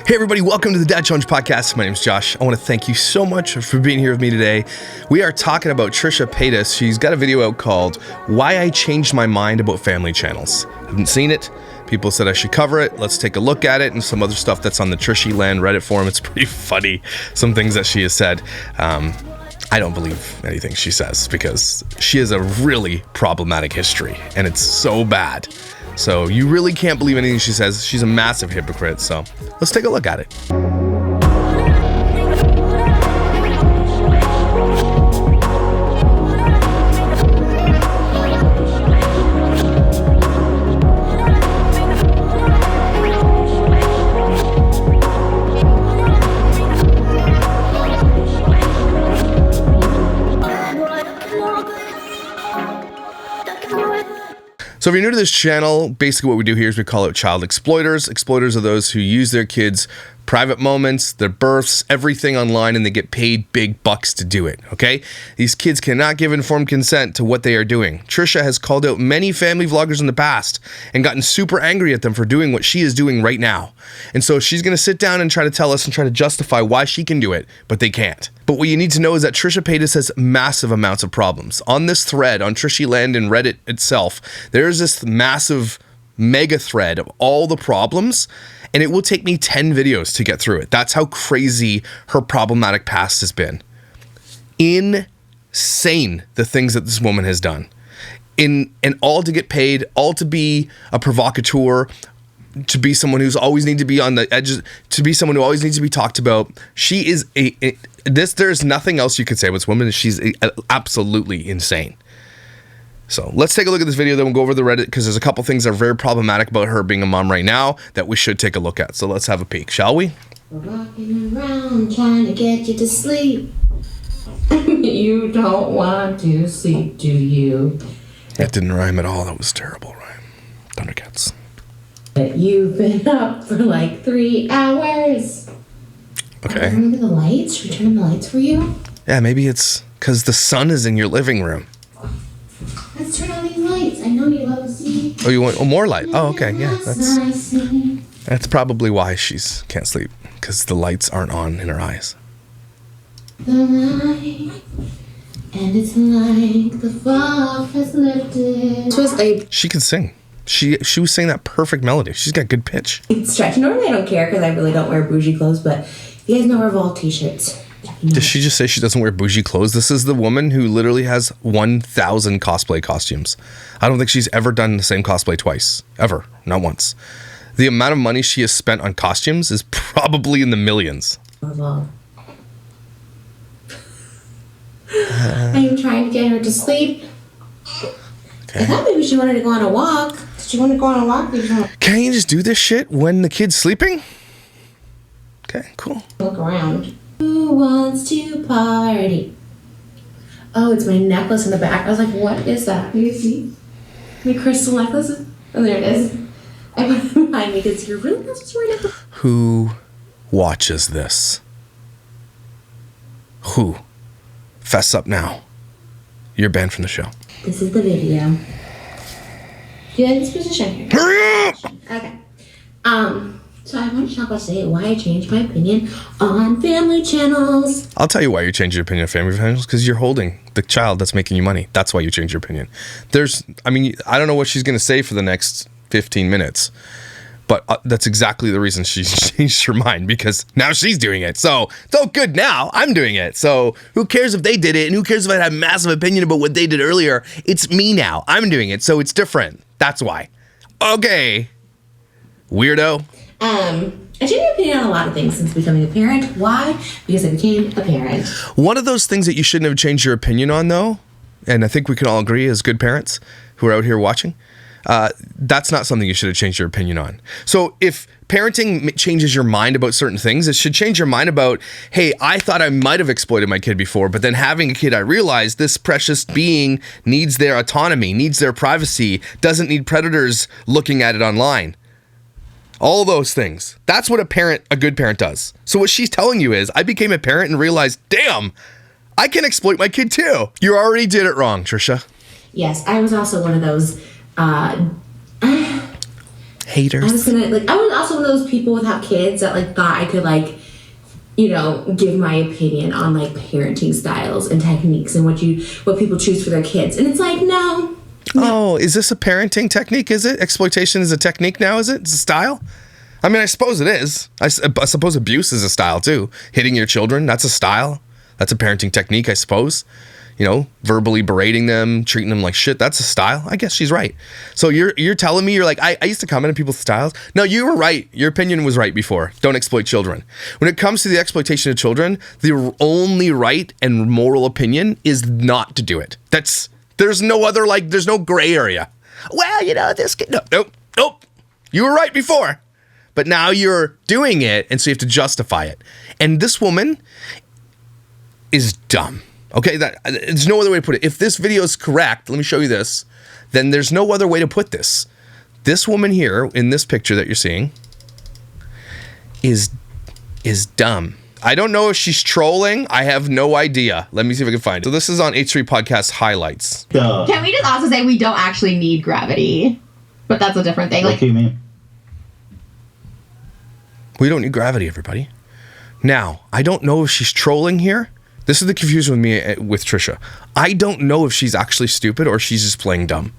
Hey everybody, welcome to the Dad Challenge Podcast. My name's Josh. I want to thank you so much for being here with me today. We are talking about Trisha Paytas. She's got a video out called Why I Changed My Mind About Family Channels. I haven't seen it. People said I should cover it. Let's take a look at it and some other stuff that's on the Trishy Land Reddit forum. It's pretty funny, some things that she has said. I don't believe anything she says because she has a really problematic history and it's so bad. So you really can't believe anything she says. She's a massive hypocrite. So let's take a look at it. So if you're new to this channel, basically what we do here is we call it child exploiters. Exploiters are those who use their kids' private moments, their births, everything online, and they get paid big bucks to do it, okay? These kids cannot give informed consent to what they are doing. Trisha has called out many family vloggers in the past and gotten super angry at them for doing what she is doing right now. And so she's gonna sit down and try to tell us and try to justify why she can do it, but they can't. But what you need to know is that Trisha Paytas has massive amounts of problems. On this thread, on Trishy Land and Reddit itself, there's this massive mega thread of all the problems, and it will take me 10 videos to get through it. That's how crazy her problematic past has been. Insane, the things that this woman has done. And all to get paid, all to be a provocateur, to be someone who's always need to be on the edges, to be someone who always needs to be talked about. She is there's nothing else you could say about this woman. She's absolutely insane. So let's take a look at this video, then we'll go over the Reddit, because there's a couple things that are very problematic about her being a mom right now that we should take a look at. So let's have a peek, shall we? We're rocking around trying to get you to sleep. You don't want to sleep, do you? That didn't rhyme at all. That was terrible rhyme. Thundercats. But you've been up for like 3 hours. Okay. Look at the lights. Should we turn on the lights for you? Yeah, maybe it's because the sun is in your living room. Let's turn on these lights. I know you love to see. Oh, you want more light? Oh, okay, yeah. Nice. That's probably why she's can't sleep, because the lights aren't on in her eyes. The light, and it's like the fog has lifted. She can sing. She was singing that perfect melody. She's got good pitch. Stretch. Normally I don't care because I really don't wear bougie clothes, but you guys know Revolve t-shirts. Does she just say she doesn't wear bougie clothes? This is the woman who literally has 1,000 cosplay costumes. I don't think she's ever done the same cosplay twice. Ever. Not once. The amount of money she has spent on costumes is probably in the millions. I am trying to get her to sleep. Okay. I thought maybe she wanted to go on a walk. Did she want to go on a walk? Can't you just do this shit when the kid's sleeping? Okay, cool. Look around. Who wants to party? Oh, it's my necklace in the back. I was like, what is that? Do you see? My crystal necklace? Oh, there it is. I put it behind me because you're really not supposed to wear necklace. Who watches this? Who? Fess up now. You're banned from the show. This is the video. Do you like this position here? Hurry up! Okay. So I want to talk about why I changed my opinion on family channels. I'll tell you why you changed your opinion on family channels, because you're holding the child that's making you money. That's why you changed your opinion. I don't know what she's going to say for the next 15 minutes, but that's exactly the reason she's changed her mind, because now she's doing it. So it's all good now. I'm doing it. So who cares if they did it, and who cares if I had a massive opinion about what they did earlier? It's me now. I'm doing it, so it's different. That's why. Okay. Weirdo. I changed my opinion on a lot of things since becoming a parent. Why? Because I became a parent. One of those things that you shouldn't have changed your opinion on, though, and I think we can all agree as good parents who are out here watching, that's not something you should have changed your opinion on. So if parenting changes your mind about certain things, it should change your mind about, hey, I thought I might have exploited my kid before, but then having a kid, I realized this precious being needs their autonomy, needs their privacy, doesn't need predators looking at it online. All those things. That's what a good parent does. So what she's telling you is, I became a parent and realized, damn, I can exploit my kid too. You already did it wrong, Trisha. Yes, I was also one of those Haters. I was also one of those people without kids that like thought I could like, give my opinion on like parenting styles and techniques and what people choose for their kids. And it's like, no. Oh, is this a parenting technique? Is it? Exploitation is a technique now, is it? It's a style? I mean, I suppose it is. I suppose abuse is a style too. Hitting your children, that's a style. That's a parenting technique, I suppose. Verbally berating them, treating them like shit, that's a style. I guess she's right. So you're telling me, you're like, I used to comment on people's styles. No, you were right. Your opinion was right before. Don't exploit children. When it comes to the exploitation of children, the only right and moral opinion is not to do it. There's no other, there's no gray area. Well, this kid, nope. You were right before. But now you're doing it, and so you have to justify it. And this woman is dumb. Okay, there's no other way to put it. If this video is correct, let me show you this, then there's no other way to put this. This woman here in this picture that you're seeing is dumb. I don't know if she's trolling. I have no idea. Let me see if I can find it. So this is on H3 Podcast Highlights. Can we just also say we don't actually need gravity? But that's a different thing. What do you mean? We don't need gravity, everybody. Now, I don't know if she's trolling here. This is the confusion with me with Trisha. I don't know if she's actually stupid or she's just playing dumb.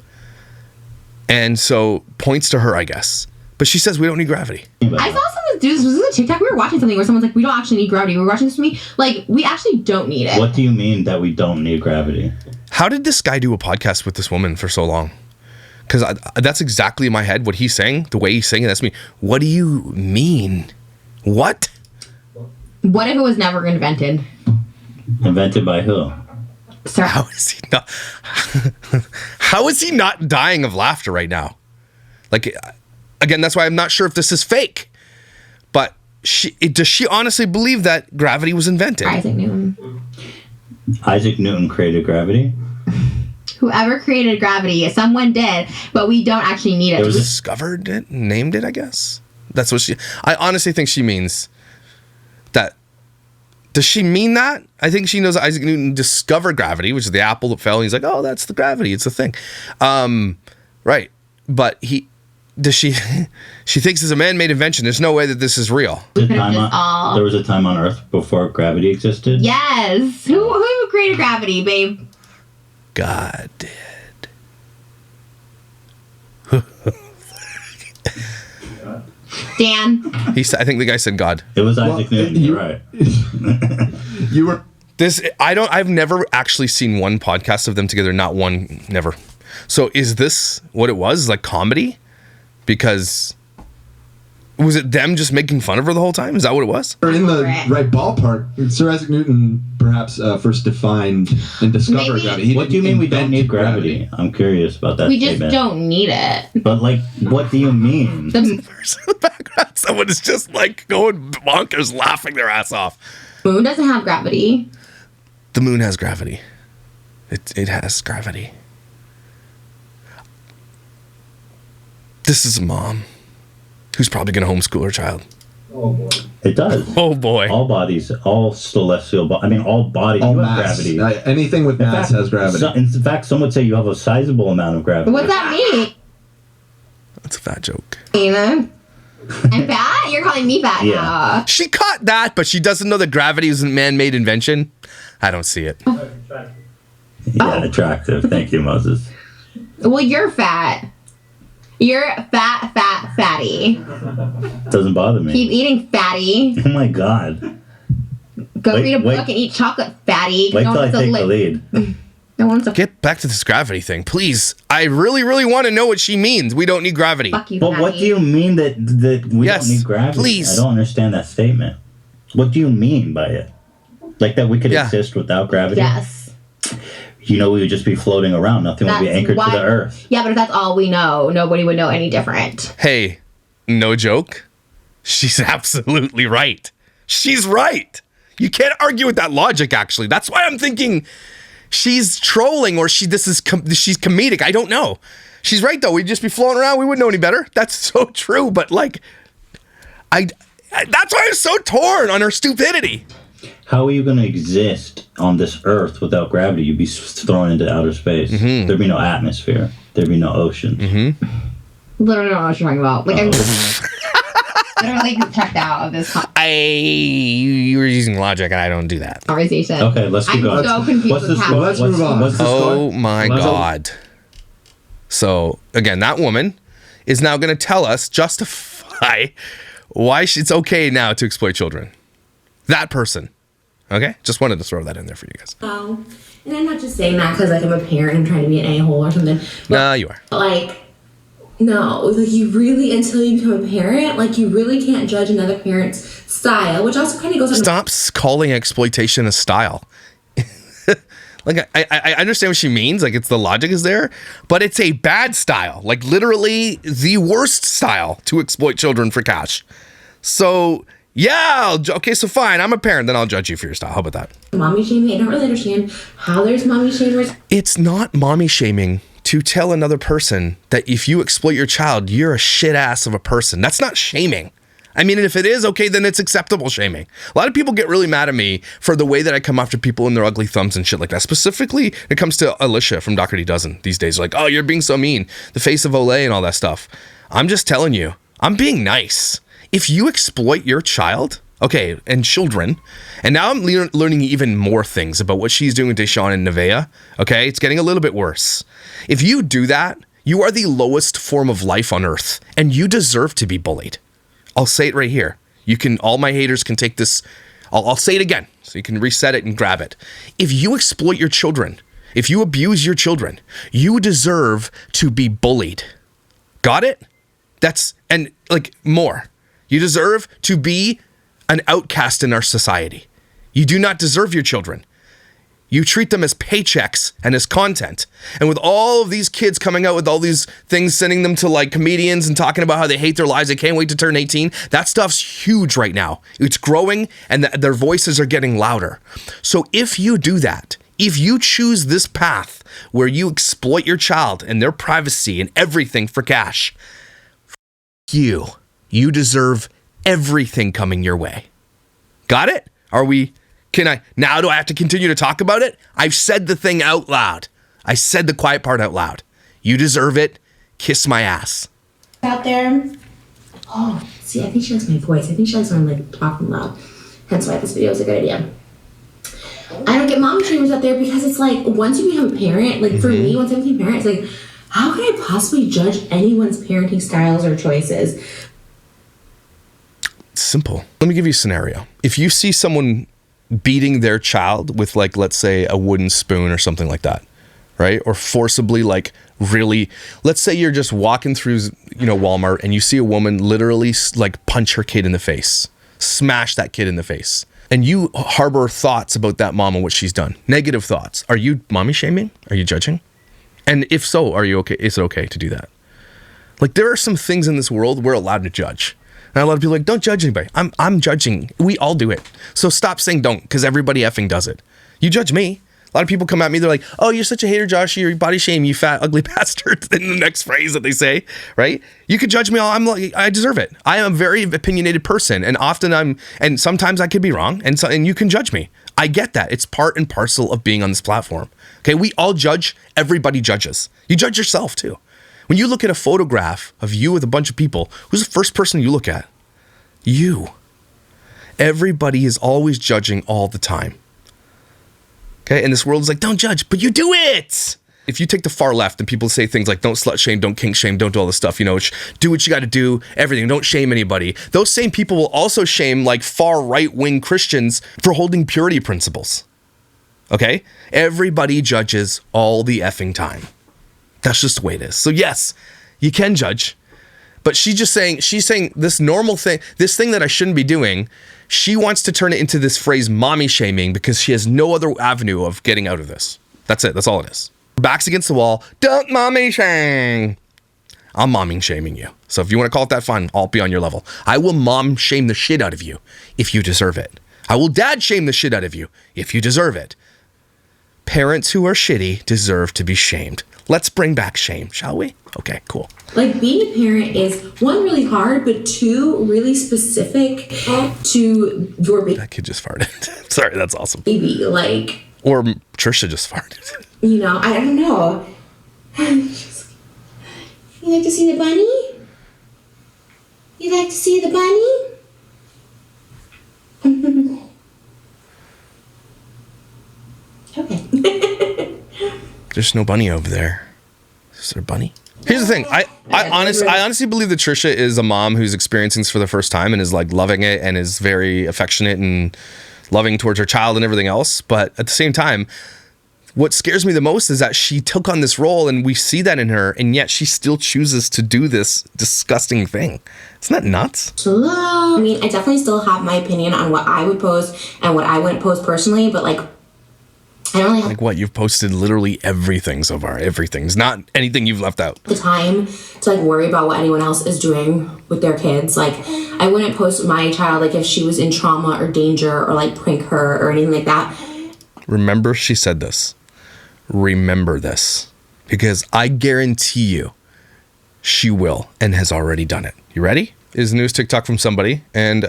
And so, points to her, I guess. But she says we don't need gravity. I saw someone do this. Was this a TikTok? We were watching something where someone's like, we don't actually need gravity. We were watching this with me. Like, we actually don't need it. What do you mean that we don't need gravity? How did this guy do a podcast with this woman for so long? Because that's exactly in my head what he's saying. The way he's saying it, that's me. What do you mean? What? What if it was never invented? Invented by who? Sir. How is he not dying of laughter right now? Like, again, that's why I'm not sure if this is fake. But does she honestly believe that gravity was invented? Isaac Newton. Isaac Newton created gravity? Whoever created gravity, someone did, but we don't actually need it. It was discovered it, named it, I guess. That's what I honestly think she means that. Does she mean that? I think she knows that Isaac Newton discovered gravity, which is the apple that fell. And he's like, oh, that's the gravity. It's a thing. Right. But she thinks it's a man-made invention. There's no way that this is real. There was a time on Earth before gravity existed? Yes. Who created gravity, babe? God did. Dan. I think the guy said God. It was Isaac Newton. You're right. You were this. I've never actually seen one podcast of them together. Not one. Never. So is this what it was? Like comedy? Because was it them just making fun of her the whole time? Is that what it was? in the right ballpark. Sir Isaac Newton perhaps first defined and discovered gravity. What do you mean we don't need gravity? I'm curious about that. We just don't need it. But what do you mean? The person in the background, someone is just going bonkers, laughing their ass off. Moon doesn't have gravity. The moon has gravity. It has gravity. This is a mom who's probably going to homeschool her child. Oh boy. It does. Oh boy. All bodies, all celestial bodies, all bodies All you mass. have gravity. Anything with mass has gravity. In fact, some would say you have a sizable amount of gravity. What's that mean? That's a fat joke. I'm fat? You're calling me fat now. She caught that, but she doesn't know that gravity is a man-made invention. I don't see it. Yeah, attractive. Thank you, Moses. Well, you're fat. You're fatty. Doesn't bother me. Keep eating, fatty. Oh my God. Go read a book and eat chocolate, fatty. Wait till I take the lead. No one's a Get back to this gravity thing, please. I really, really want to know what she means. We don't need gravity. fuck you, But fatty. what do you mean that we Yes, don't need gravity? please. I don't understand that statement. What do you mean by it? Like that we could exist without gravity? Yes. We would just be floating around. Nothing would be anchored to the earth. Yeah, but if that's all we know, nobody would know any different. Hey, no joke. She's absolutely right. She's right. You can't argue with that logic, actually. That's why I'm thinking she's trolling or she's comedic. I don't know. She's right, though. We'd just be floating around. We wouldn't know any better. That's so true. But, that's why I'm so torn on her stupidity. How are you going to exist on this earth without gravity? You'd be thrown into outer space. Mm-hmm. There'd be no atmosphere. There'd be no oceans. Mm-hmm. Literally don't know what you're talking about. Like, I'm literally checked out of this You were using logic, and I don't do that. conversation. Okay, let's keep going. I'm so confused What's with the how. score? Let's move on. What's the Oh score? my God. So, again, that woman is now going to tell us, justify why it's okay now to exploit children. That person. Okay? Just wanted to throw that in there for you guys. Oh, and I'm not just saying that because like I'm a parent and trying to be an a-hole or something. No, you are. Like, no, like you really, until you become a parent, like you really can't judge another parent's style, which also kind of goes on. Stop calling exploitation a style. Like, I understand what she means. Like, it's the logic is there, but it's a bad style. Like, literally the worst style to exploit children for cash. So, yeah, okay, so fine. I'm a parent, then I'll judge you for your style. How about that? Mommy shaming. I don't really understand how there's mommy shamers. It's not mommy shaming to tell another person that if you exploit your child, you're a shit ass of a person. That's not shaming. I mean, if it is, okay, then it's acceptable shaming. A lot of people get really mad at me for the way that I come after people and their ugly thumbs and shit like that. Specifically, it comes to Alicia from Doherty Dozen these days. Like, oh, you're being so mean. The face of Olay and all that stuff. I'm just telling you, I'm being nice. If you exploit your child, okay, and children, and now I'm learning even more things about what she's doing with Deshaun and Nevaeh, okay? It's getting a little bit worse. If you do that, you are the lowest form of life on earth, and you deserve to be bullied. I'll say it right here. All my haters can take this. I'll say it again so you can reset it and grab it. If you exploit your children, if you abuse your children, you deserve to be bullied. Got it? And like more. You deserve to be an outcast in our society. You do not deserve your children. You treat them as paychecks and as content. And with all of these kids coming out with all these things, sending them to like comedians and talking about how they hate their lives, they can't wait to turn 18. That stuff's huge right now. It's growing and their voices are getting louder. So if you do that, if you choose this path where you exploit your child and their privacy and everything for cash, you deserve everything coming your way. Got it? Do I have to continue to talk about it? I've said the thing out loud. I said the quiet part out loud. You deserve it. Kiss my ass. Out there. Oh, see, I think she likes my voice. I think she likes when I'm like talking loud. Hence why this video is a good idea. I don't get mom shamers out there because it's like once you become a parent, like for me, once I became a parent, it's like, how can I possibly judge anyone's parenting styles or choices? Simple. Let me give you a scenario. If you see someone beating their child with like, let's say a wooden spoon or something like that, right? Or forcibly like really, let's say you're just walking through, Walmart and you see a woman literally like punch her kid in the face, smash that kid in the face. And you harbor thoughts about that mom and what she's done. Negative thoughts. Are you mommy shaming? Are you judging? And if so, are you okay? Is it okay to do that? Like there are some things in this world we're allowed to judge. And a lot of people are like, don't judge anybody. I'm judging. We all do it. So stop saying don't, because everybody effing does it. You judge me. A lot of people come at me, they're like, oh, you're such a hater, Josh. You're body shame, you fat, ugly bastard. In the next phrase that they say, right? You could judge me all. I deserve it. I am a very opinionated person. And often and sometimes I could be wrong. And you can judge me. I get that. It's part and parcel of being on this platform. Okay, we all judge. Everybody judges. You judge yourself too. When you look at a photograph of you with a bunch of people, who's the first person you look at? You. Everybody is always judging all the time. Okay, and this world is like, don't judge, but you do it. If you take the far left and people say things like, don't slut shame, don't kink shame, don't do all this stuff, do what you got to do, everything, don't shame anybody. Those same people will also shame like far right-wing Christians for holding purity principles. Okay? Everybody judges all the effing time. That's just the way it is. So yes, you can judge, but she's saying this normal thing, this thing that I shouldn't be doing, she wants to turn it into this phrase mommy shaming because she has no other avenue of getting out of this. That's it. That's all it is. Backs against the wall. Don't mommy shame. I'm mommy shaming you. So if you want to call it that, fine. I'll be on your level. I will mom shame the shit out of you if you deserve it. I will dad shame the shit out of you if you deserve it. Parents who are shitty deserve to be shamed. Let's bring back shame, shall we? Okay, cool. Like being a parent is one, really hard, but two, really specific to your baby. That kid just farted. Sorry, that's awesome. Baby, like. Or Trisha just farted. I don't know. You like to see the bunny? like to see the bunny? Okay. There's no bunny over there. Is there a bunny? Here's the thing. I honestly believe that Trisha is a mom who's experiencing this for the first time and is like loving it and is very affectionate and loving towards her child and everything else. But at the same time, what scares me the most is that she took on this role and we see that in her, and yet she still chooses to do this disgusting thing. Isn't that nuts? Hello. I mean, I definitely still have my opinion on what I would post and what I wouldn't post personally, but like, I don't really have Like what? You've posted literally everything so far. Everything's not anything you've left out. the time to like worry about what anyone else is doing with their kids. Like, I wouldn't post my child like if she was in trauma or danger or like prank her or anything like that. Remember, she said this. Remember this. Because I guarantee you she will and has already done it. You ready? Is news TikTok from somebody. And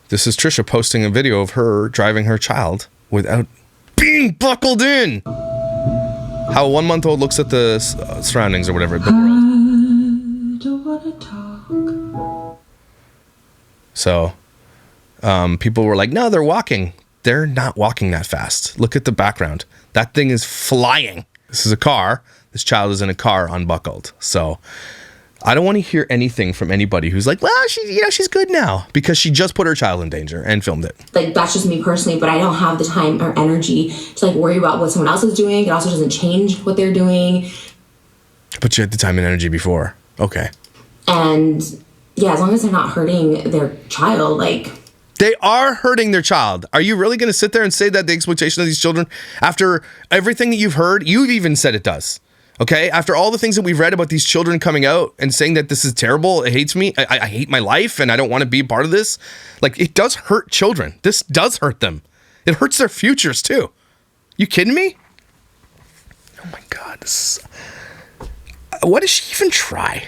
this is Trisha posting a video of her driving her child without being buckled in. How a 1-month-old looks at the surroundings or whatever. The world. I don't want to talk. So people were like, no, they're walking. They're not walking that fast. Look at the background. That thing is flying. This is a car. This child is in a car unbuckled. So I don't want to hear anything from anybody who's like, well, she's good now, because she just put her child in danger and filmed it. Like, that's just me personally, but I don't have the time or energy to like worry about what someone else is doing. It also doesn't change what they're doing. But you had the time and energy before. Okay. And yeah, as long as they're not hurting their child, like, They are hurting their child. Are you really going to sit there and say that the exploitation of these children, after everything that you've heard, you've even said it does? Okay, after all the things that we've read about these children coming out and saying that this is terrible, it hates me, I hate my life, and I don't want to be a part of this. Like, it does hurt children. This does hurt them. It hurts their futures too. You kidding me? Oh my God. What does she even try?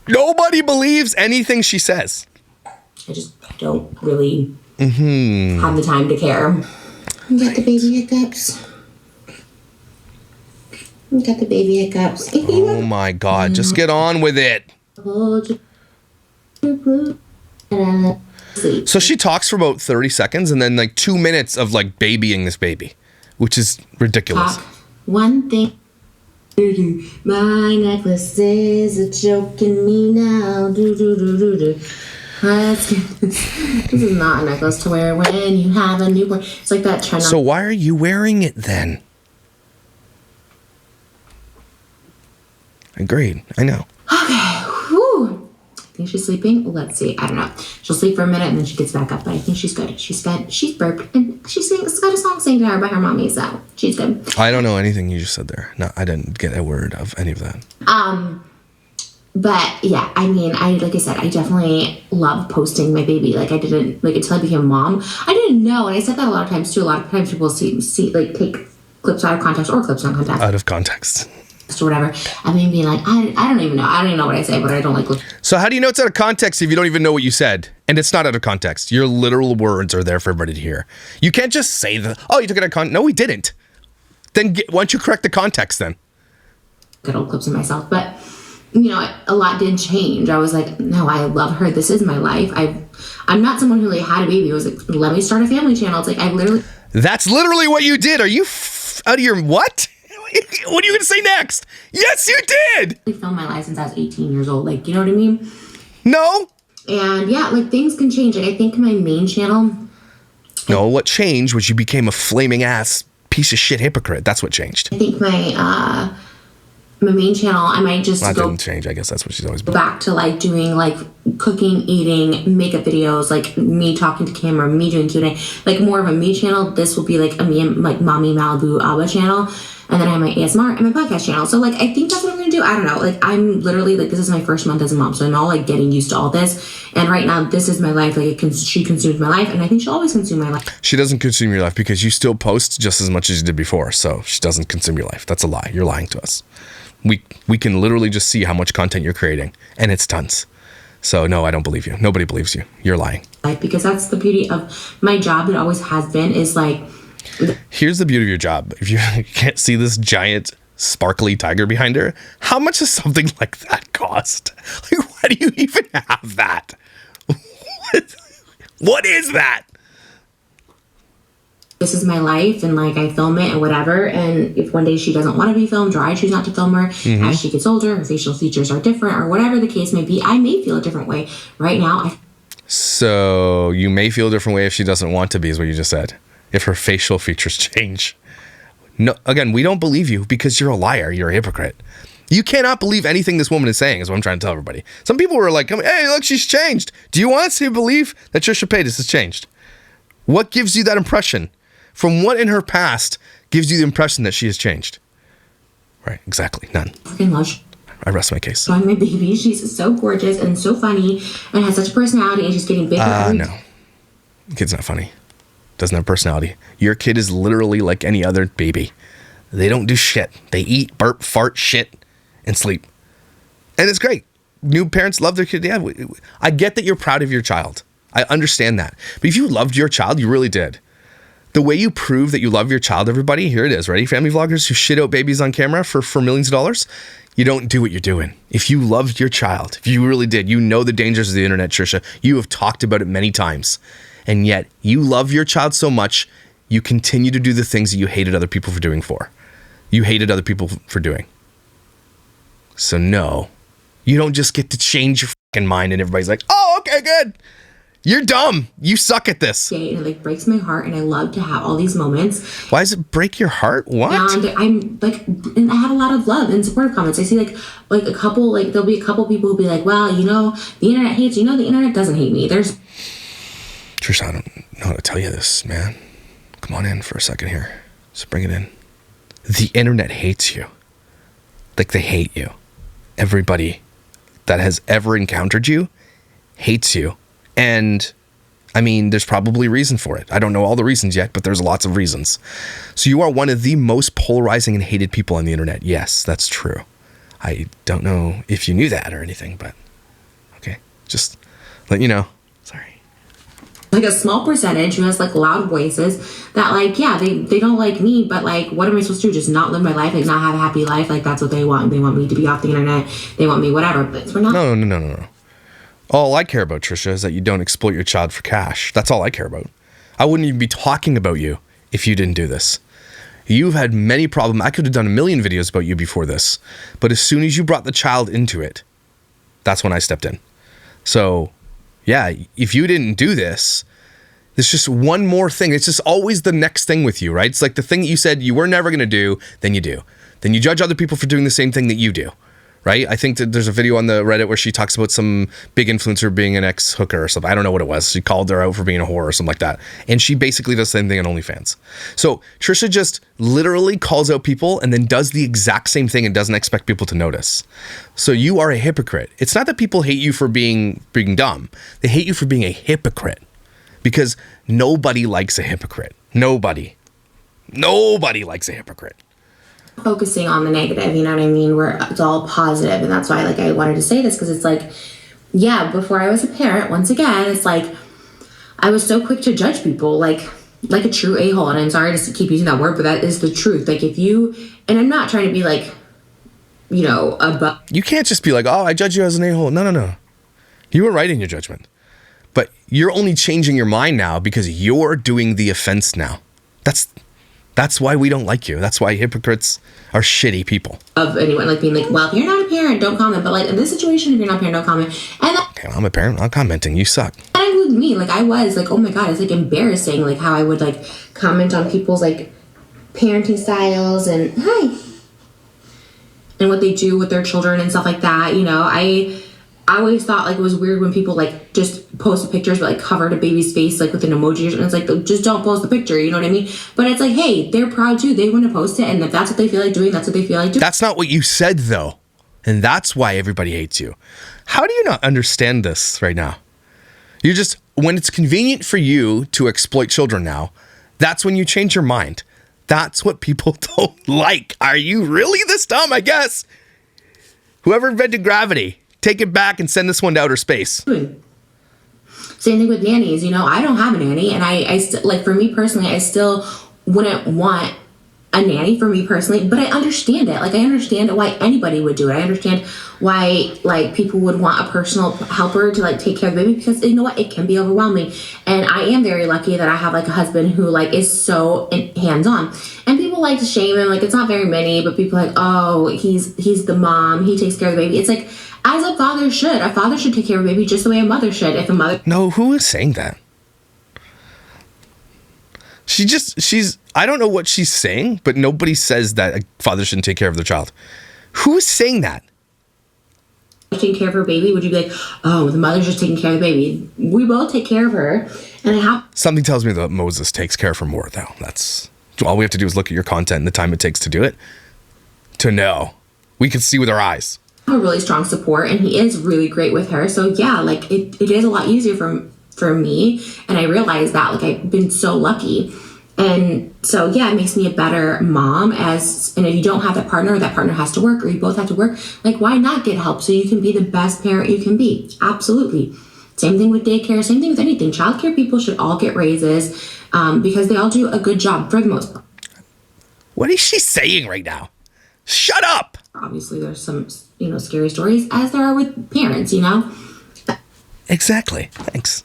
Nobody believes anything she says. I just don't really have the time to care. You got the baby hiccups. You got the baby hiccups. Oh my God, just get on with it. So she talks for about 30 seconds and then like 2 minutes of like babying this baby, which is ridiculous. One thing. My necklace is a joking me now. This is not a necklace to wear when you have a newborn. It's like that trend. So why are you wearing it then? Agreed. I know. Okay. Whew. I think she's sleeping. Let's see. I don't know. She'll sleep for a minute and then she gets back up. But I think she's good. She's fed. She's burped. And she's got a song sang to her by her mommy. So she's good. I don't know anything you just said there. No, I didn't get a word of any of that. But yeah, I mean, like I said, I definitely love posting my baby. Like, I didn't, like, until I became a mom, I didn't know. And I said that a lot of times too. A lot of times people see like, take clips out of context or clips on context. Out of context. Or whatever. I mean, being like, I don't even know. I don't even know what I say, but I don't like. So how do you know it's out of context if you don't even know what you said? And it's not out of context. Your literal words are there for everybody to hear. You can't just say oh, you took it out of context. No, we didn't. Then why don't you correct the context then? Good old clips of myself, but you know, a lot did change. I was like, no, I love her. This is my life. I'm not someone who really had a baby. It was like, let me start a family channel. It's like, I literally. That's literally what you did. Are you out of your what? What are you going to say next? Yes, you did. I filmed my life since I was 18 years old. Like, you know what I mean? No. And yeah, like things can change. Like, I think my main channel. No, what changed was you became a flaming ass piece of shit hypocrite. That's what changed. I think my main channel, I might just that go didn't change. I guess that's what she's always been. Back to like doing like cooking, eating, makeup videos, like me talking to camera, me doing Q&A, like more of a me channel. This will be like a me and like Mommy Malibu Abba channel. And then I have my ASMR and my podcast channel. So like, I think that's what I'm going to do. I don't know. Like, I'm literally like, this is my first month as a mom. So I'm all like getting used to all this. And right now, this is my life. Like, she consumes my life. And I think she'll always consume my life. She doesn't consume your life because you still post just as much as you did before. So she doesn't consume your life. That's a lie. You're lying to us. We can literally just see how much content you're creating. And it's tons. So no, I don't believe you. Nobody believes you. You're lying. Because that's the beauty of my job. It always has been is like. Here's the beauty of your job. If you can't see this giant sparkly tiger behind her. How much does something like that cost? Like, why do you even have that? What is that? This is my life, and like I film it and whatever. And if one day she doesn't want to be filmed, or I choose not to film her, as she gets older, her facial features are different, or whatever the case may be, I may feel a different way. Right now, So you may feel a different way if she doesn't want to be, is what you just said. If her facial features change. No, again, we don't believe you because you're a liar. You're a hypocrite. You cannot believe anything this woman is saying, is what I'm trying to tell everybody. Some people were like, hey, look, she's changed. Do you want us to believe that Trisha Paytas has changed? What gives you that impression? From what in her past gives you the impression that she has changed? Right, exactly, none. freaking love I rest my case. showing my baby. She's so gorgeous and so funny and has such a personality, and she's getting bigger. No. The kid's not funny. Doesn't have personality. Your kid is literally like any other baby. They don't do shit. They eat, burp, fart, shit, and sleep. And it's great. New parents love their kid. Yeah, I get that you're proud of your child. I understand that. But if you loved your child, you really did. The way you prove that you love your child, everybody, here it is. Ready, family vloggers who shit out babies on camera for millions of dollars? You don't do what you're doing. If you loved your child, if you really did, you know the dangers of the internet, Trisha. You have talked about it many times. And yet, you love your child so much, you continue to do the things that you hated other people for doing for. You hated other people for doing. So no, you don't just get to change your fucking mind and everybody's like, oh, okay, good. You're dumb. You suck at this. And it like breaks my heart, and I love to have all these moments. Why does it break your heart? What? And I'm like, and I have a lot of love and supportive comments. I see like a couple, like there'll be a couple people who'll be like, well, you know, the internet hates you. No, the internet doesn't hate me. There's Trisha, I don't know how to tell you this, man. Come on in for a second here. Just bring it in. The internet hates you. Like, they hate you. Everybody that has ever encountered you hates you. And I mean, there's probably a reason for it. I don't know all the reasons yet, but there's lots of reasons. So you are one of the most polarizing and hated people on the internet. Yes, that's true. I don't know if you knew that or anything, but okay. Just let you know. Sorry. like a small percentage who has like loud voices that like, yeah, they don't like me, but like, what am I supposed to do? Just not live my life, like not have a happy life? Like that's what they want. They want me to be off the internet. They want me whatever, but we're not. No. All I care about, Trisha, is that you don't exploit your child for cash. That's all I care about. I wouldn't even be talking about you if you didn't do this. You've had many problems. I could have done a million videos about you before this, but as soon as you brought the child into it, that's when I stepped in. So, yeah, if you didn't do this, there's just one more thing. It's just always the next thing with you, right? It's like the thing that you said you were never going to do, then you do. Then you judge other people for doing the same thing that you do, right? I think that there's a video on the Reddit where she talks about some big influencer being an ex-hooker or something. I don't know what it was. She called her out for being a whore or something like that. And she basically does the same thing on OnlyFans. So Trisha just literally calls out people and then does the exact same thing and doesn't expect people to notice. So you are a hypocrite. It's not that people hate you for being dumb. They hate you for being a hypocrite. Because nobody likes a hypocrite. Nobody likes a hypocrite. Focusing on the negative, you know what I mean? Where it's all positive, and that's why like I wanted to say this, because it's like, yeah, before I was a parent, once again, it's like I was so quick to judge people like a true a-hole, and I'm sorry to keep using that word, but that is the truth. Like if you, and I'm not trying to be like, you know, you can't just be like, oh, I judge you as an a-hole. No. You were right in your judgment. But you're only changing your mind now because you're doing the offense now. That's why we don't like you. That's why hypocrites are shitty people. Of anyone like being like, well, if you're not a parent, don't comment. But like in this situation, if you're not a parent, don't comment. And okay, well, I'm a parent. I'm commenting. You suck. That includes me. Like I was like, oh my God, it's like embarrassing. Like how I would like comment on people's like parenting styles and what they do with their children and stuff like that. You know, I always thought like it was weird when people like just post pictures but like covered a baby's face like with an emoji or something. It's like, just don't post the picture, you know what I mean? But it's like, hey, they're proud too. They want to post it, and if that's what they feel like doing, that's what they feel like doing. That's not what you said though. And that's why everybody hates you. How do you not understand this right now? You're just, when it's convenient for you to exploit children now, that's when you change your mind. That's what people don't like. Are you really this dumb? I guess. Whoever invented gravity, take it back and send this one to outer space. Same thing with nannies. You know, I don't have a nanny, and I still, like, for me personally, I still wouldn't want a nanny for me personally, but I understand it. Like, I understand why anybody would do it. I understand why, like, people would want a personal helper to, like, take care of the baby, because you know what? It can be overwhelming. And I am very lucky that I have, like, a husband who, like, is so hands-on. And people like to shame him. Like, it's not very many, but people are like, oh, he's the mom. He takes care of the baby. It's like, as a father should. A father should take care of a baby just the way a mother should. If a mother... No, who is saying that? I don't know what she's saying, but nobody says that a father shouldn't take care of their child. Who is saying that? Taking care of her baby, would you be like, oh, the mother's just taking care of the baby? We both take care of her, and I have... Something tells me that Moses takes care of her more, though. That's all we have to do is look at your content and the time it takes to do it to know. We can see with our eyes. A really strong support, and he is really great with her. So yeah, like it is a lot easier for me, and I realize that, like, I've been so lucky. And so yeah, it makes me a better mom. And if you don't have that partner, or that partner has to work, or you both have to work, like, why not get help so you can be the best parent you can be? Absolutely. Same thing with daycare, same thing with anything. Childcare people should all get raises, because they all do a good job for the most part. What is she saying right now? Shut up! Obviously there's some, scary stories, as there are with parents, Exactly. Thanks.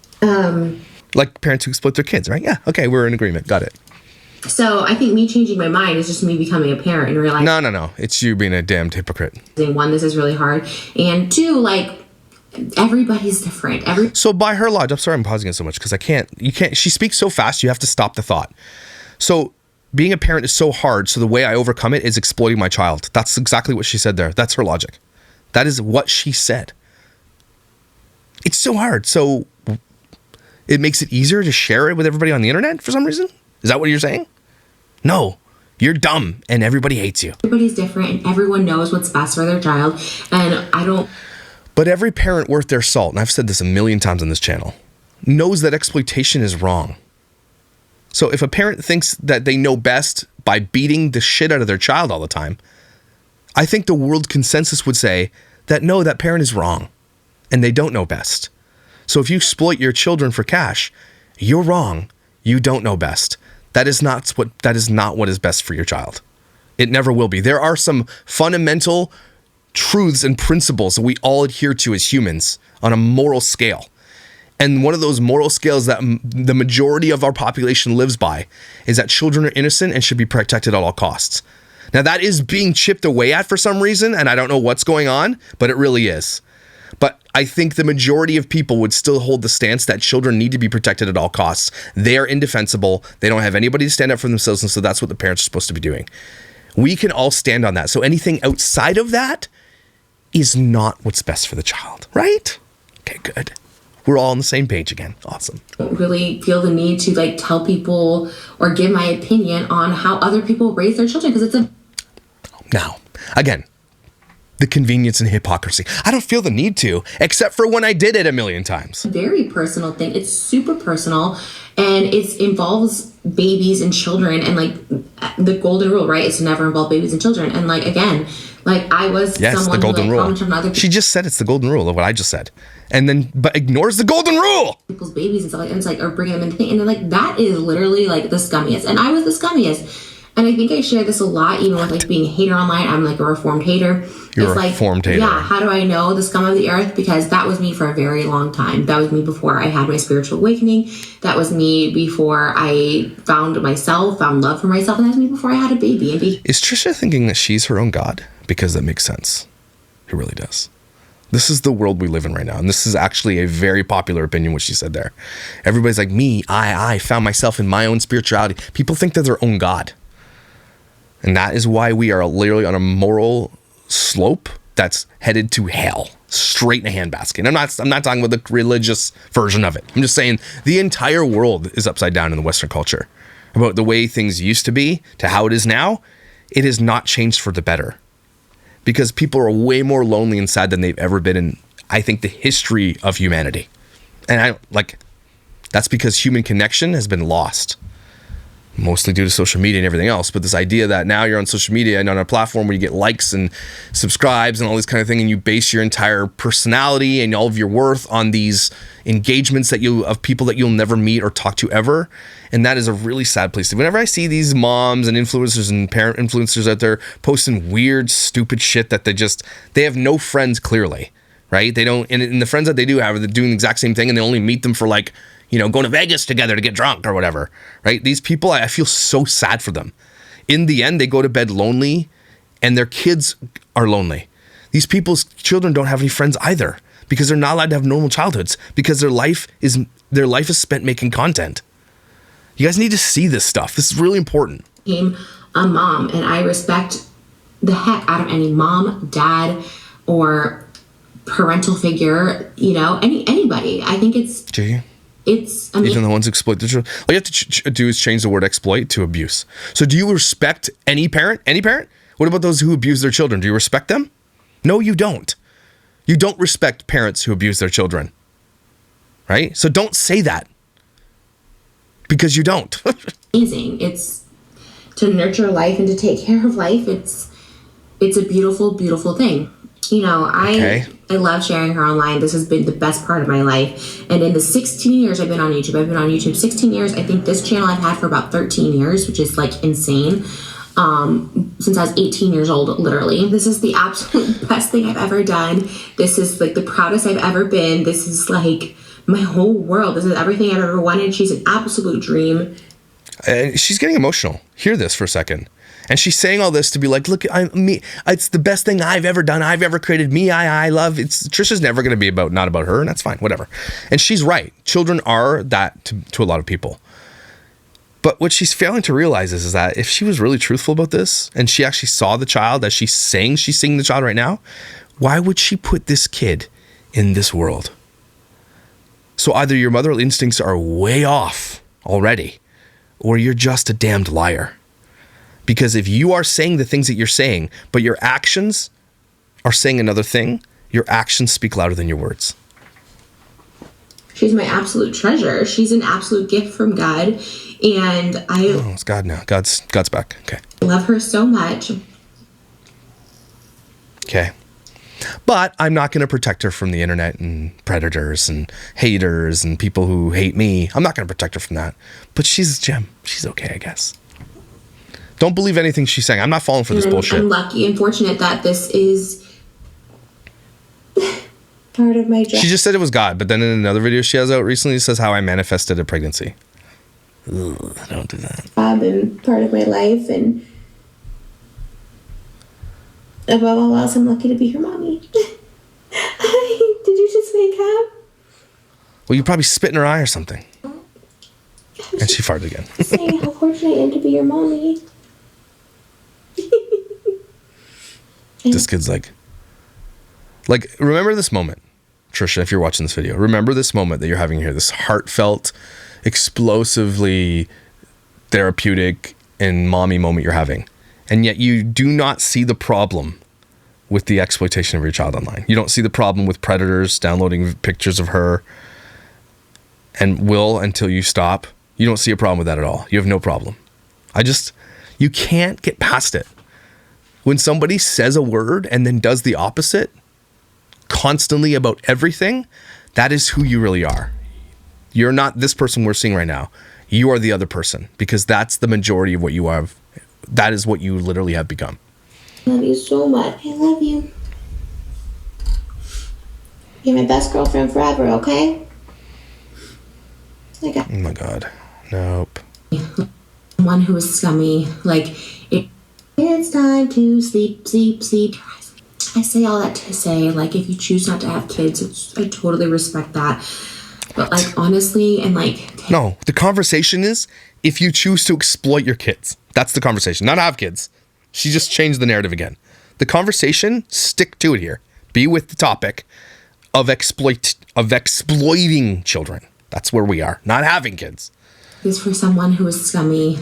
Like parents who exploit their kids, right? Yeah. Okay, we're in agreement. Got it. So I think me changing my mind is just me becoming a parent and realizing... No. It's you being a damned hypocrite. One, this is really hard. And two, like, everybody's different. So by her logic, I'm sorry I'm pausing it so much because you can't, she speaks so fast, you have to stop the thought. So being a parent is so hard, so the way I overcome it is exploiting my child. That's exactly what she said there. That's her logic. That is what she said. It's so hard. So it makes it easier to share it with everybody on the internet for some reason? Is that what you're saying? No. You're dumb and everybody hates you. Everybody's different and everyone knows what's best for their child. And But every parent worth their salt, and I've said this a million times on this channel, knows that exploitation is wrong. So if a parent thinks that they know best by beating the shit out of their child all the time, I think the world consensus would say that no, that parent is wrong and they don't know best. So if you exploit your children for cash, you're wrong. You don't know best. That is not what is best for your child. It never will be. There are some fundamental truths and principles that we all adhere to as humans on a moral scale. And one of those moral scales that the majority of our population lives by is that children are innocent and should be protected at all costs. Now that is being chipped away at for some reason, and I don't know what's going on, but it really is. But I think the majority of people would still hold the stance that children need to be protected at all costs. They are indefensible. They don't have anybody to stand up for themselves, and so that's what the parents are supposed to be doing. We can all stand on that. So anything outside of that is not what's best for the child, right? Okay, good. We're all on the same page again. Awesome. I don't really feel the need to, like, tell people or give my opinion on how other people raise their children, because it's Now, again, the convenience and hypocrisy. I don't feel the need to, except for when I did it a million times. Very personal thing. It's super personal, and it involves babies and children, and, like, the golden rule, right, is to never involve babies and children. And, like, again, like, I was someone the golden who, like, rule. commented on other She just said it's the golden rule of what I just said, and then but ignores the golden rule. People's babies and stuff like, and it's like, or bringing them into things, and they're like, that is literally, like, the scummiest. And I was the scummiest. And I think I share this a lot, even with, like, being a hater online. I'm, like, a reformed hater. You're it's a like, reformed hater. Yeah, how do I know the scum of the earth? Because that was me for a very long time. That was me before I had my spiritual awakening. That was me before I found myself, found love for myself. And that was me before I had a baby. Is Trisha thinking that she's her own God? Because that makes sense. It really does. This is the world we live in right now. And this is actually a very popular opinion, what she said there. Everybody's like, me, I found myself in my own spirituality. People think they're their own God. And that is why we are literally on a moral slope that's headed to hell, straight in a handbasket. I'm not talking about the religious version of it. I'm just saying the entire world is upside down in the Western culture. About the way things used to be to how it is now, it has not changed for the better. Because people are way more lonely and sad than they've ever been in, I think, the history of humanity. And that's because human connection has been lost. mostly due to social media and everything else. But this idea that now you're on social media and on a platform where you get likes and subscribes and all this kind of thing, and you base your entire personality and all of your worth on these engagements of people that you'll never meet or talk to ever. And that is a really sad place to be. Whenever I see these moms and influencers and parent influencers out there posting weird, stupid shit that they have no friends clearly, right? They don't, and the friends that they do have, they're doing the exact same thing, and they only meet them for like, going to Vegas together to get drunk or whatever, right? These people, I feel so sad for them. In the end, they go to bed lonely and their kids are lonely. These people's children don't have any friends either because they're not allowed to have normal childhoods because their life is spent making content. You guys need to see this stuff. This is really important. I'm a mom, and I respect the heck out of any mom, dad, or parental figure, anybody. I think even the ones who exploit the children. All you have to do is change the word exploit to abuse. So do you respect any parent? Any parent? What about those who abuse their children? Do you respect them? No, you don't. You don't respect parents who abuse their children. Right? So don't say that. Because you don't. Amazing. It's to nurture life and to take care of life. It's a beautiful, beautiful thing. I love sharing her online. This has been the best part of my life. And in the 16 years I've been on YouTube, 16 years. I think this channel I've had for about 13 years, which is like insane. Since I was 18 years old, literally. This is the absolute best thing I've ever done. This is like the proudest I've ever been. This is like my whole world. This is everything I've ever wanted. She's an absolute dream. She's getting emotional. Hear this for a second. And she's saying all this to be like, look, me. It's the best thing I've ever done. I've ever created. Me, I love. Trisha's never going to be not about her, and that's fine. Whatever. And she's right. Children are that to a lot of people. But what she's failing to realize is that if she was really truthful about this, and she actually saw the child as she's seeing the child right now, why would she put this kid in this world? So either your mother instincts are way off already, or you're just a damned liar. Because if you are saying the things that you're saying, but your actions are saying another thing, your actions speak louder than your words. She's my absolute treasure. She's an absolute gift from God. And it's God now. God's back. Okay. I love her so much. Okay. But I'm not going to protect her from the internet and predators and haters and people who hate me. I'm not going to protect her from that. But she's a gem. She's okay, I guess. Don't believe anything she's saying. I'm not falling for this bullshit. I'm lucky and fortunate that this is part of my job. She just said it was God, but then in another video she has out recently, it says how I manifested a pregnancy. Ugh, don't do that. And part of my life, and above all else, I'm lucky to be her mommy. Did you just wake up? Well, you probably spit in her eye or something. And she farted again. Saying how fortunate I am to be your mommy. This kid's like, remember this moment, Trisha, if you're watching this video, remember this moment that you're having here, this heartfelt, explosively therapeutic and mommy moment you're having. And yet you do not see the problem with the exploitation of your child online. You don't see the problem with predators downloading pictures of her, and will until you stop. You don't see a problem with that at all. You have no problem. You can't get past it. When somebody says a word and then does the opposite constantly about everything, that is who you really are. You're not this person we're seeing right now. You are the other person, because that's the majority of what you have. That is what you literally have become. I love you so much. I love you. You're my best girlfriend forever, okay? Oh my God. Nope. One who is scummy. It's time to sleep. I say all that to say, if you choose not to have kids, I totally respect that. But, honestly, and, No, the conversation is if you choose to exploit your kids. That's the conversation. Not have kids. She just changed the narrative again. The conversation, stick to it here. Be with the topic of exploiting children. That's where we are. Not having kids. Is for someone who is scummy.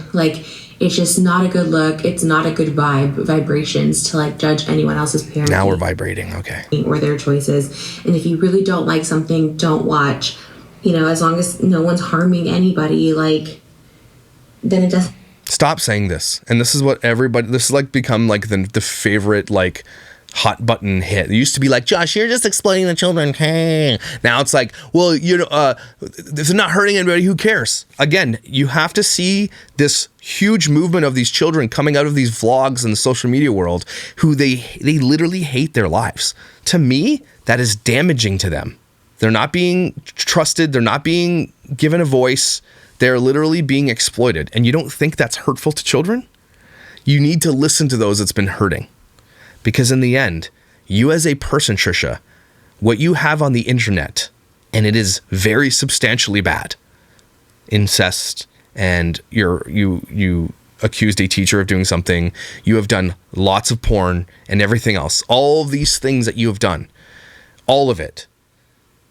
It's just not a good look. It's not a good vibrations to judge anyone else's parenting. Now we're vibrating, okay. Or their choices. And if you really don't like something, don't watch. As long as no one's harming anybody, then it doesn't Stop saying this. And this is what this is like become like the favorite like hot button hit. It used to be like, Josh, you're just exploiting the children. Hey. Now it's like, well, if they're not hurting anybody, who cares? Again, you have to see this huge movement of these children coming out of these vlogs in the social media world who they literally hate their lives. To me, that is damaging to them. They're not being trusted. They're not being given a voice. They're literally being exploited. And you don't think that's hurtful to children? You need to listen to those it's been hurting. Because in the end, you as a person, Trisha, what you have on the internet, and it is very substantially bad, incest, and you accused a teacher of doing something, you have done lots of porn and everything else, all of these things that you have done, all of it.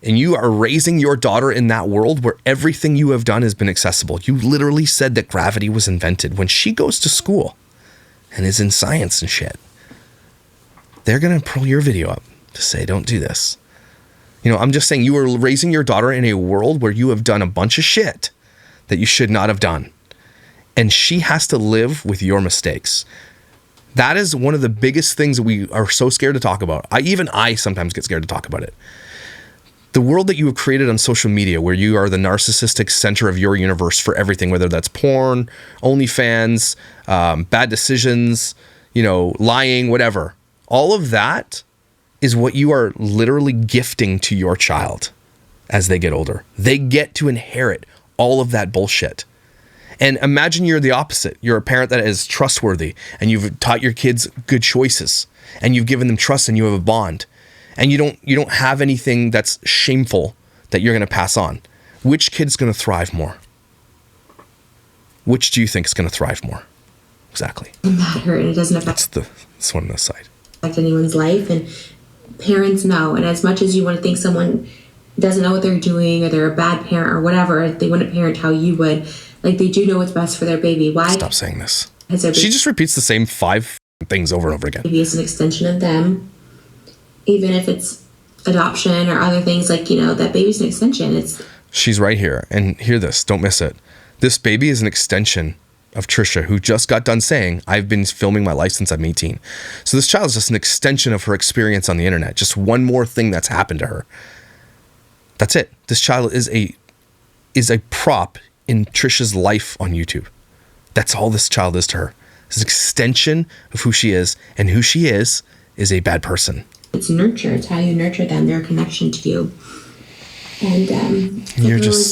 And you are raising your daughter in that world where everything you have done has been accessible. You literally said that gravity was invented. When she goes to school and is in science and shit, they're going to pull your video up to say, don't do this. I'm just saying you are raising your daughter in a world where you have done a bunch of shit that you should not have done. And she has to live with your mistakes. That is one of the biggest things that we are so scared to talk about. I sometimes get scared to talk about it. The world that you have created on social media, where you are the narcissistic center of your universe for everything, whether that's porn, OnlyFans, bad decisions, lying, whatever. All of that is what you are literally gifting to your child as they get older. They get to inherit all of that bullshit. And imagine you're the opposite. You're a parent that is trustworthy and you've taught your kids good choices and you've given them trust and you have a bond. And you don't have anything that's shameful that you're going to pass on. Which kid's going to thrive more? Which do you think is going to thrive more? Exactly. It doesn't matter, and it doesn't affect That's one on the side. Anyone's life, and parents know. And as much as you want to think someone doesn't know what they're doing, or they're a bad parent or whatever, they wouldn't parent how you would. Like, they do know what's best for their baby. Why? Stop saying this. She just repeats the same 5 things over and over again. Maybe it's an extension of them. Even if it's adoption or other things, like, that baby's an extension. She's right here. And hear this. Don't miss it. This baby is an extension of Trisha, who just got done saying, I've been filming my life since I'm 18. So this child is just an extension of her experience on the internet. Just one more thing that's happened to her. That's it. This child is a prop in Trisha's life on YouTube. That's all this child is to her. It's an extension of who she is, and who she is a bad person. It's nurture. It's how you nurture them, their connection to you. And you're just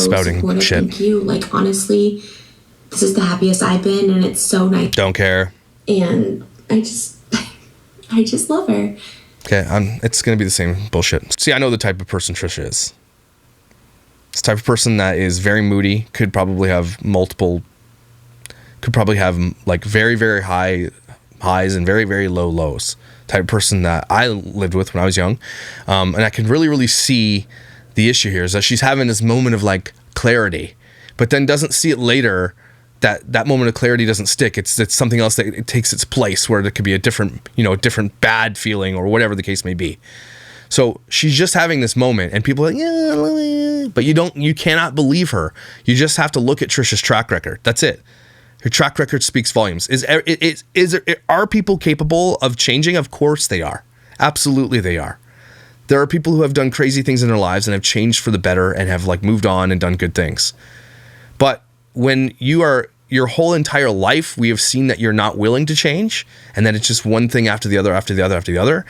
spouting shit. Thank you. Like, honestly, this is the happiest I've been, and it's so nice. Don't care. And I just love her. Okay, it's going to be the same bullshit. See, I know the type of person Trisha is. It's the type of person that is very moody, could probably have like very, very high highs and very, very low lows. Type of person that I lived with when I was young. And I can really, really see the issue here is that she's having this moment of like clarity, but then doesn't see it later. That moment of clarity doesn't stick. It's something else that it takes its place, where it could be a different bad feeling or whatever the case may be. So she's just having this moment, and people are like, yeah, but you cannot believe her. You just have to look at Trisha's track record. That's it. Her track record speaks volumes. Are people capable of changing? Of course they are. Absolutely they are. There are people who have done crazy things in their lives and have changed for the better and have like moved on and done good things. But when your whole entire life, we have seen that you're not willing to change, and that it's just one thing after the other, after the other, after the other.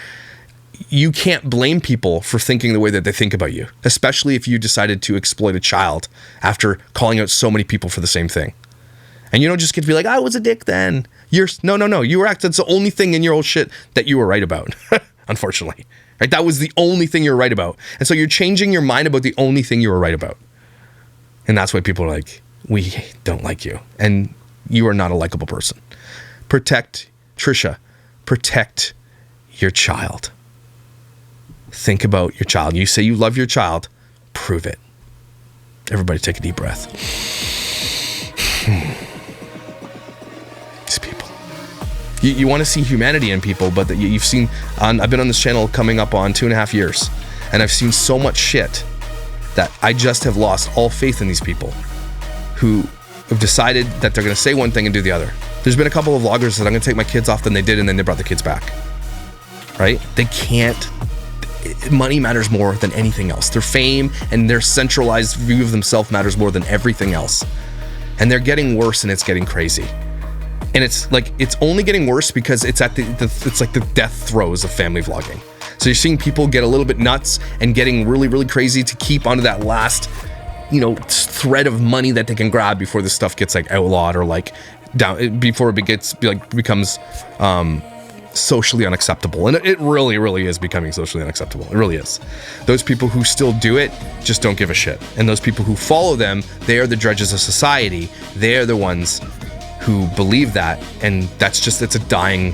You can't blame people for thinking the way that they think about you, especially if you decided to exploit a child after calling out so many people for the same thing. And you don't just get to be like, I was a dick then. No. You were that's the only thing in your old shit that you were right about, unfortunately. Right? That was the only thing you were right about. And so you're changing your mind about the only thing you were right about. And that's why people are like, we don't like you. And you are not a likable person. Protect Trisha. Protect your child. Think about your child. You say you love your child. Prove it. Everybody take a deep breath. These people. You want to see humanity in people, but you've seen... I've been on this channel coming up on 2.5 years, and I've seen so much shit that I just have lost all faith in these people who have decided that they're going to say one thing and do the other. There's been a couple of vloggers that I'm going to take my kids off, then they did, and then they brought the kids back. Right? They can't. Money matters more than anything else. Their fame and their centralized view of themselves matters more than everything else. And they're getting worse, and it's getting crazy. And it's like, it's only getting worse because it's at it's like the death throes of family vlogging. So you're seeing people get a little bit nuts and getting really, really crazy to keep onto that last, thread of money that they can grab before this stuff gets like outlawed or like down, before it becomes socially unacceptable. And it really, really is becoming socially unacceptable. It really is. Those people who still do it just don't give a shit. And those people who follow them, they are the drudges of society. They are the ones who believe that. And it's a dying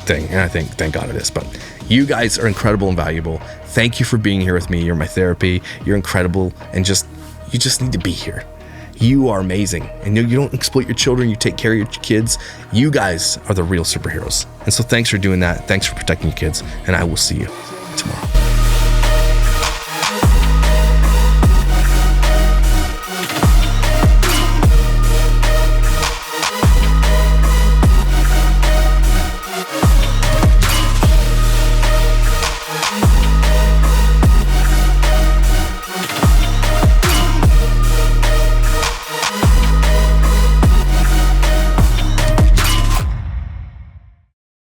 thing. And I think, thank God it is. But you guys are incredible and valuable. Thank you for being here with me. You're my therapy. You're incredible. And you just need to be here. You are amazing. And you don't exploit your children. You take care of your kids. You guys are the real superheroes. And so thanks for doing that. Thanks for protecting your kids. And I will see you.